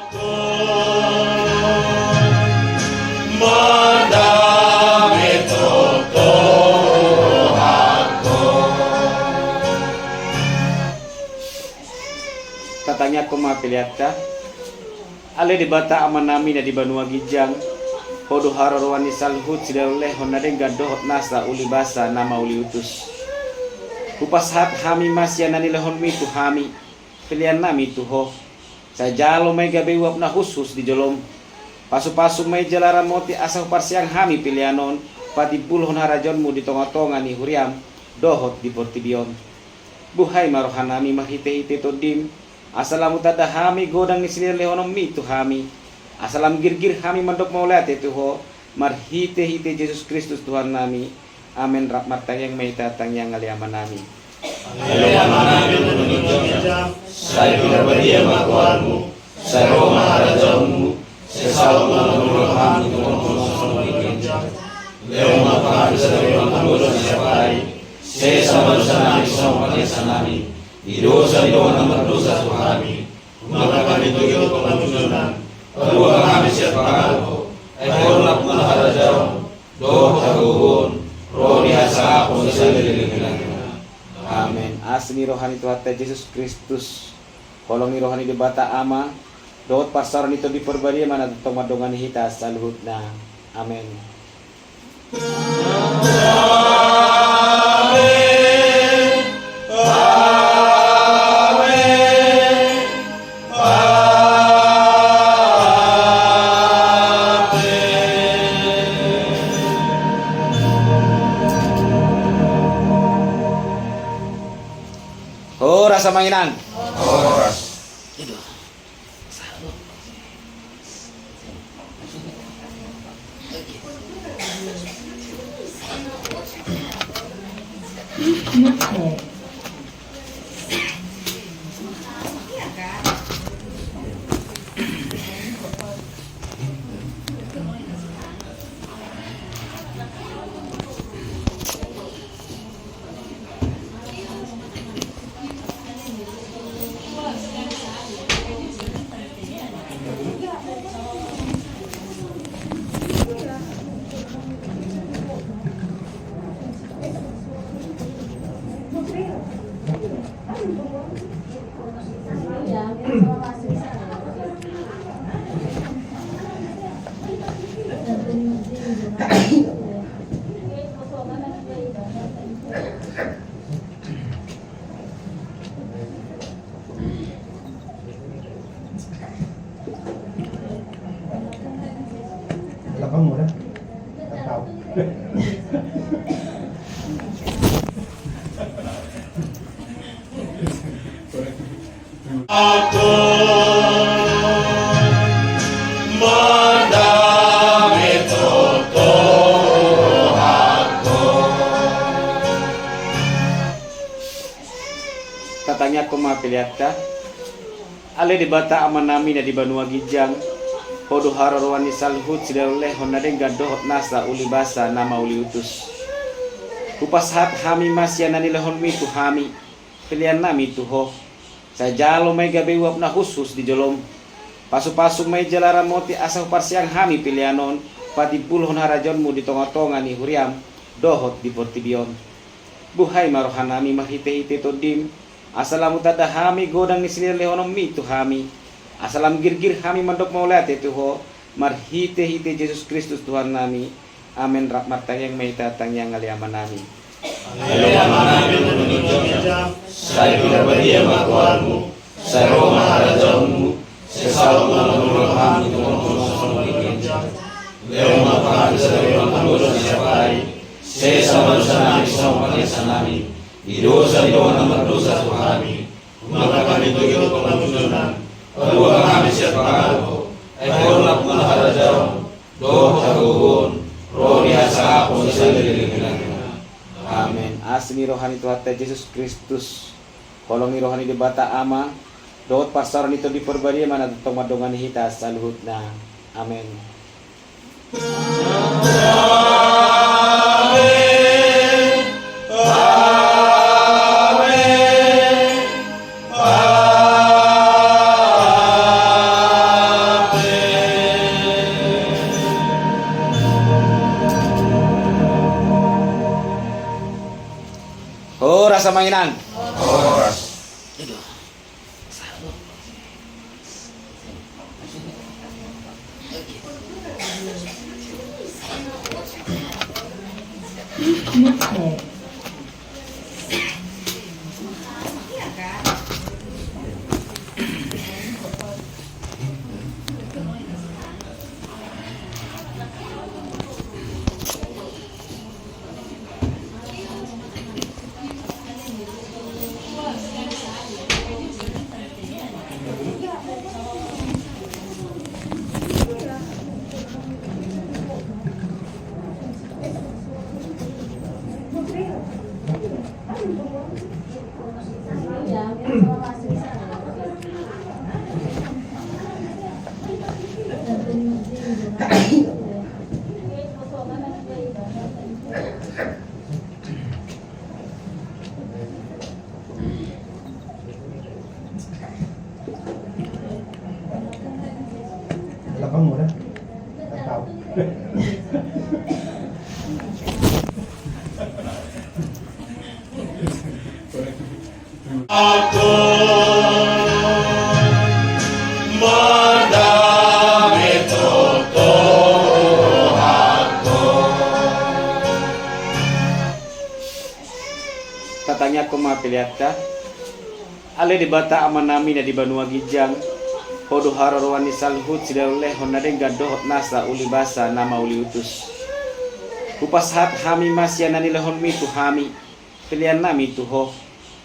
Katanya kumapiliatta ale di bata amanami na di banua gijang hodo hararwani salhut sidaleh honadeng gadohot nasa uli basa nama uli utus kupashat hami masyanani lehon mitu hami pilihan nami tuho sajalo may gabe wap na husus di jolom pasu-pasu may jalara moti asal parsiang hami pilihanon pati bulhon harajonmu di tonga-tonga ni huriam dohot di portibion buhay marohanami mahite-hite todim asalamu tada hami godang isinir lehonom mitu hami asalam girgir hami mandok maulate tuho marhite-hite Yesus Kristus Tuhan nami amin rahmat tayang may tatang yang aliaman nami saya tidak berdiam Tuhanmu saya Roma harajonmu saya selalu menurutmu Leo maka bisa menurut siapa saya sama sanami sama sanami dosa nomor dosa suami maka kami tujuh pengampunan kedua kami siapa kau ekor lakman harajon doh taruhun roh diasa pun amin. Asmi rohani Tuhan Yesus Kristus kolongi rohani di bata ama dohot pasaran itu diperbadi mana tomadongan hita saluhutna amin. Rasa mainan. Aku madame toto aku. Katanya kumapiliatta ale di bata amanami na di banua gijang hodo hararwani salhut sidaleh honadeng gadohot nasa uli basa nama uli utus kupashat hami masyanani lehon mitu hami pilihan nami tuho sajalo may gabe wap na husus di jolom pasu-pasu may jalara moti asal parsiang hami pilihanon pati bulhon harajonmu di tonga-tonga ni huriam dohot di portibion buhay marohanami mahite-hite todim asalamu tada hami godang isinir lehonom mitu hami asalam girgir hami mandok maulate tuho marhite-hite Yesus Kristus Tuhan nami amin rahmat tayang may tatang yang aliaman nami saya tidak berdiam Tuhanmu saya Roma harajonmu saya selalu menurutmu Leo maka bisa menurut siapa saya sama sanami dosa nomor dosa suami maka kami tujuh pengampunan kedua kami siapa kau ekor lakman harajon doh taruhun roh diasa pun amin. Asmi rohani Tuhan Yesus Kristus kolongi rohani di bata ama dohot pasaran itu diperbadi mana tomadongan hita saluhutna amin. rasa mainan. Oras. Lapang muna. Tataw. Ako madami totoo ako. Tatanya ko mapiliat ka. Ale di bata aman namin na di banua gijang. Hodo hararuan ni salhut sidaluleh honadeng gadohot nasa ulibasa nama uliutus. Kupas hat hami masya nanilehon mi tu hami. Pilihan nami tu ho.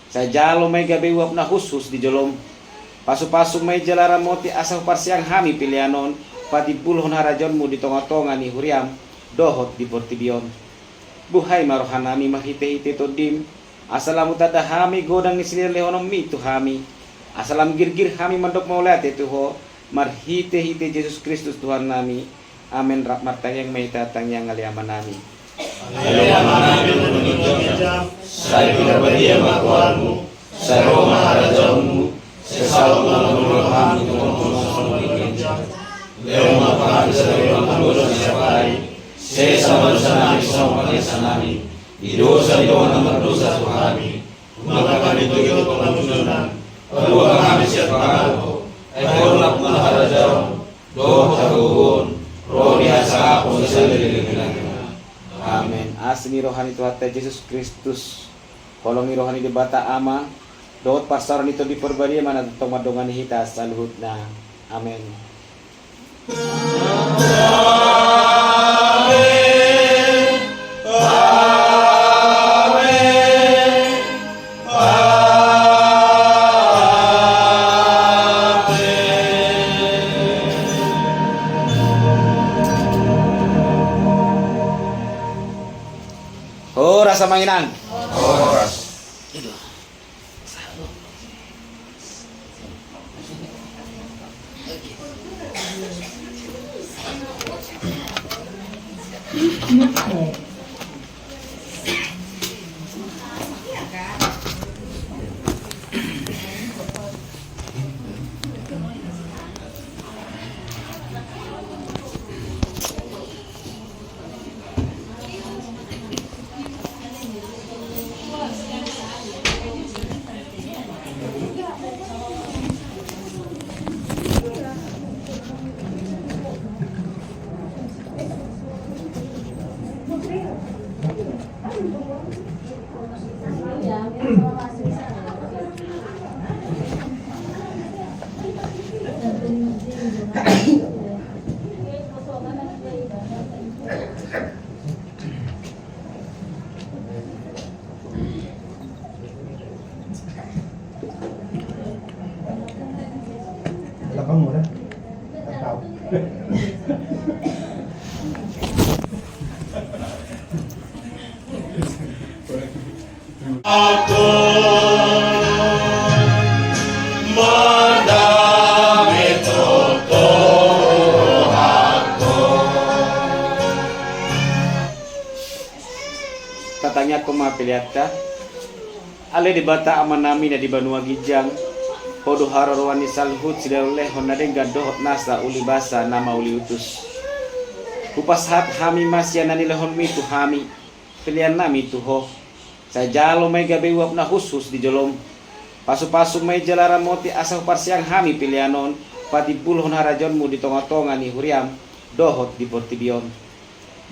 Sa jalo may gabi wap na husus di jolom. Pasu-pasu may jalara moti asal parsiang hami pilihanon. Pati puluhon harajon mu di tonga-tonga ni huriam. Dohot di portibion. Buhay marohan nami mahite-hite to dim. Asalamu tada hami godang ni sinir lehonom mi tu hami. Asalam gir-gir hami mandok maulat itu ho. Marhite-hite Yesus Kristus Tuhan nami. Amin rahmat yang may tatang yang ngaliaman nami. Ngaliaman nami menuntut saya pinabadi ang makuanmu, sa Roma harajonmu, sa sawang mga nuluhan itong tumusong Leo mapahal sa iyong tulong sa bahay, sa manusa namin sa umalis namin, idosa ito ang magdusa sa kami, magkakanito ito pangamununan, pagluwa kami siya pangako, ay kurnak mga harajon, doon taguhon, roniha sa ako sa lililingan. Amin. Asmi rohani Tuhan Yesus Kristus. Kolongi rohani di bata ama. Doot pasar nito di perbadi mana tomadongan hita saluhut na. Amin. Oh, rasa mainan. Oras. Lapang muna. Tataw. Ako madami totoo ako. Tatanya ko mapiliat ka. Ale di bata aman namin na di banua gijang. Hodo hararuan ni salhut sidaluleh honadeng gadohot nasa ulibasa nama uliutus. Kupas hat hami masya nanilehon mi tu hami. Pilihan nami tu ho. Sa jalo may gabi wap na husus di jolom. Pasu-pasu may jalara moti asal parsiang hami pilianon. Pati bulhon harajon mo di tonga-tonga ni huriam. Dohot di portibion.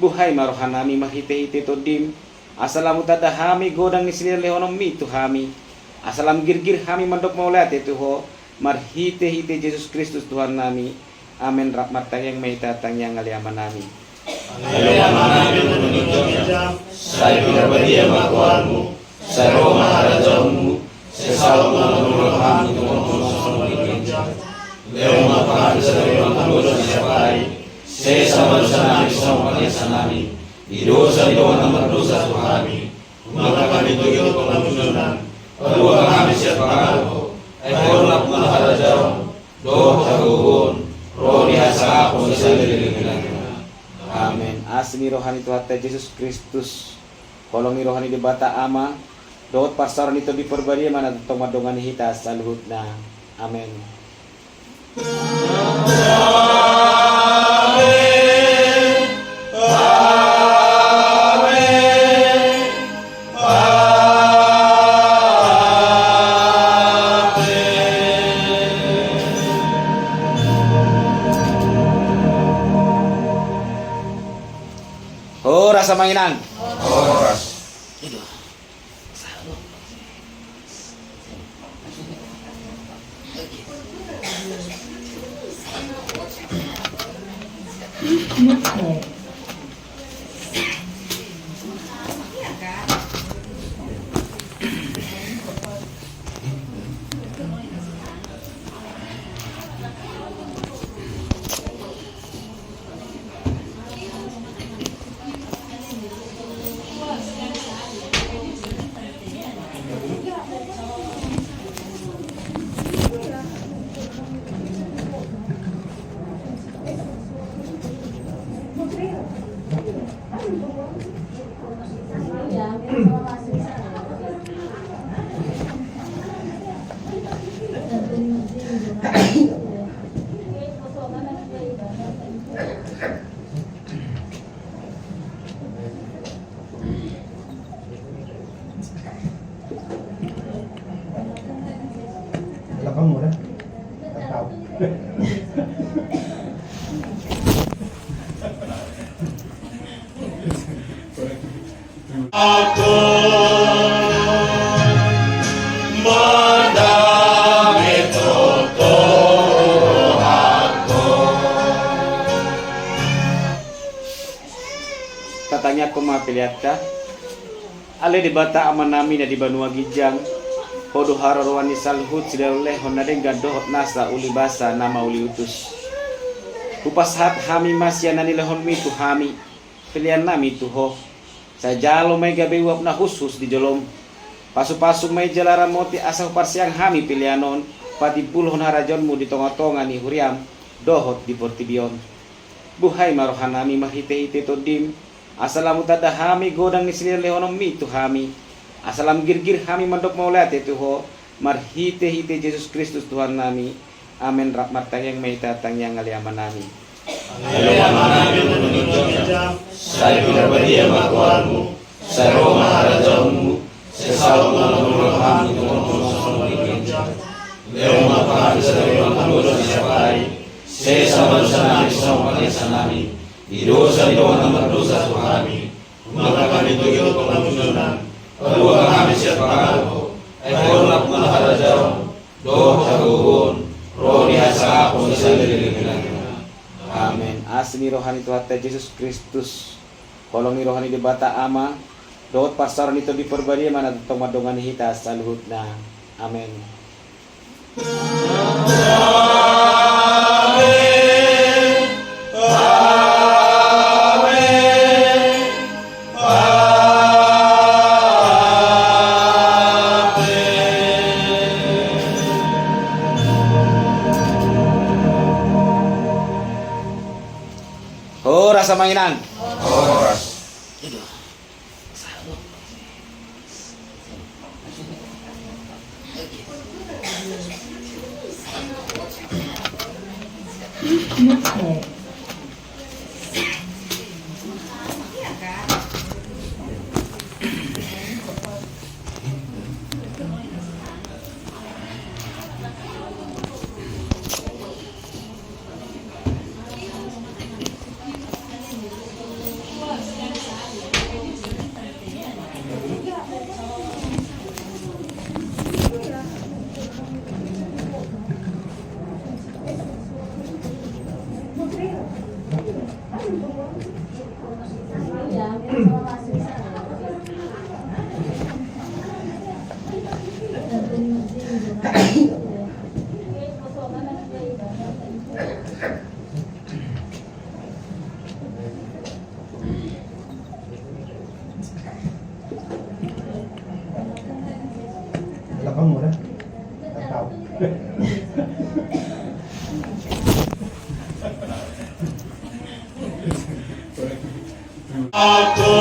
Buhay marohan nami mahite-hite to dim. Asalamu tada hami godang ni sinir lehonom mi tu hami. Asalam girgir hami mandok maulat itu ho. Marhite-hite Yesus Kristus Tuhan nami. Amin rahmat yang may tatang yang ngaliaman nami. Ngaliaman nami menunjuk jam. Saya pinabadi ang makuanmu. Sa Roma harajonmu. Sa salong menurut kami Tuhan jam. Leo mapakan sa iyong tanggol sa siyapay. Sa manusia namin sa pagkasa namin. Idosa ng magdusa sa kami. Umaga kami tuyo kung namununan. Paluwa kami siya pangako. Ay kornak mga harajaw. Doh taguhon. Roni sa ako sa dililingan. Amin. Asmi rohani Tuhan Yesus Kristus. Kolongi rohani di bata ama. Doot pasaran ito di perbadi mana tomadongan hita sa luhut na. Amin. Oh, rasa mainan. Oras. Belakang muna. Tao. Ako madami totoo ako. Tatanya ko mapiliat ka. Ale di bata aman nami na di Banua Gijang. Hodo hararuan ni salhut siloleh honadeng gadohot nasa uli basa nama uli utus. Kupas hat hami masya nani lehon mi tu hami. Pilihan nami tu ho. Sa jalo may gabi wap na husus di jolom. Pasu-pasu may jalara moti asal parsiang hami pilianon. Pati bulhon harajon mo di tonga-tonga ni huriam. Dohot di portibion. Buhay marohan nami mahite-hite to dim. Asalamu tada hami godang ni sinir lehonom mi tu hami. Asalam girgir hami mandok maulat itu ho. Marhite-hite Yesus Kristus Tuhan nami. Amin rahmat yang may tatang yang ngaliaman nami. Ngaliaman namin menunjuk jam. Saya pinabadi ang makuanmu. Sa Roma harajonmu. Sa salong menurut kami Tuhan jam. Leo mapakan sa iyong tanggol sa siyapay. Sa manusia namin sa pagkasa namin. Idosa ng magdusa sa kami. Umaga kami tuyo kung namununan. Paluwa kami siya pangako. Ay kornak mga harajaw. Doh taguhon. Roni sa ako sa dililingan. Amin. Asmi rohani Tuhan Yesus Kristus. Kolongi rohani di bata ama. Doot pasaran ito di perbadi mana tomadongan hita sa luhut na. Amin. Oh, rasa mainan. Oras. Wala ka muna. Tao. Ako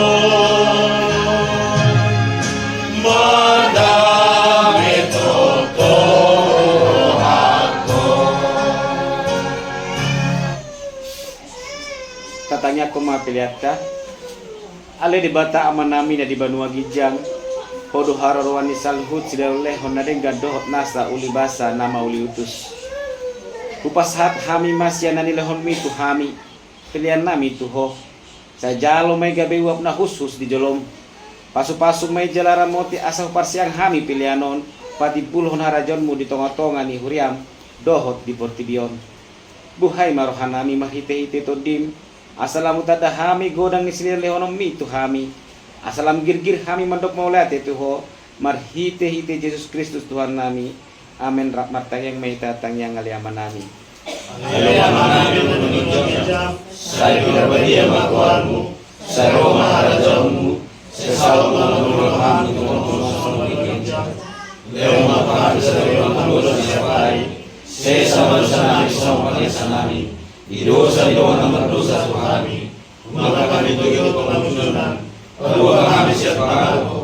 madami totoo ako. Tatanya ko mga pilyata. Ale di bata aman namin na di banua gijang. Hodo hararuan ni salhut sila lehon na den gadohot nasa ulibasa nama uliutus. Kupashat hami masya na nilehon mi tu hami. Pilihan nami tu ho. Sa jalo may gabi wap na husus di jolom. Pasu-pasu may jalara moti asal parsiang hami pilihanon. Pati puluh harajon mu di tonga-tonga ni huriam. Dohot di portibion. Buhay marohan nami mahite-hite to dim. Asalamu tada hami godang ni sinir lehonom mi tu hami. Asalam gir-gir hami mandok maulat itu ho. Marhite-hite Yesus Kristus Tuhan nami. Amin rahmat yang may tatang yang ngaliaman nami. Ngaliaman namin menunjuk saya pinabadi ang makuanmu, sa Roma harajonmu, sa salong manulong kami tungkol sa magiging. Leo mapahal sa iyong manulong siya pari, sa manusa namin sa pagkesa namin, idosa ang magdusa sa kami, umaga kami tuyo pang namununan, pagbuka kami siya pangako,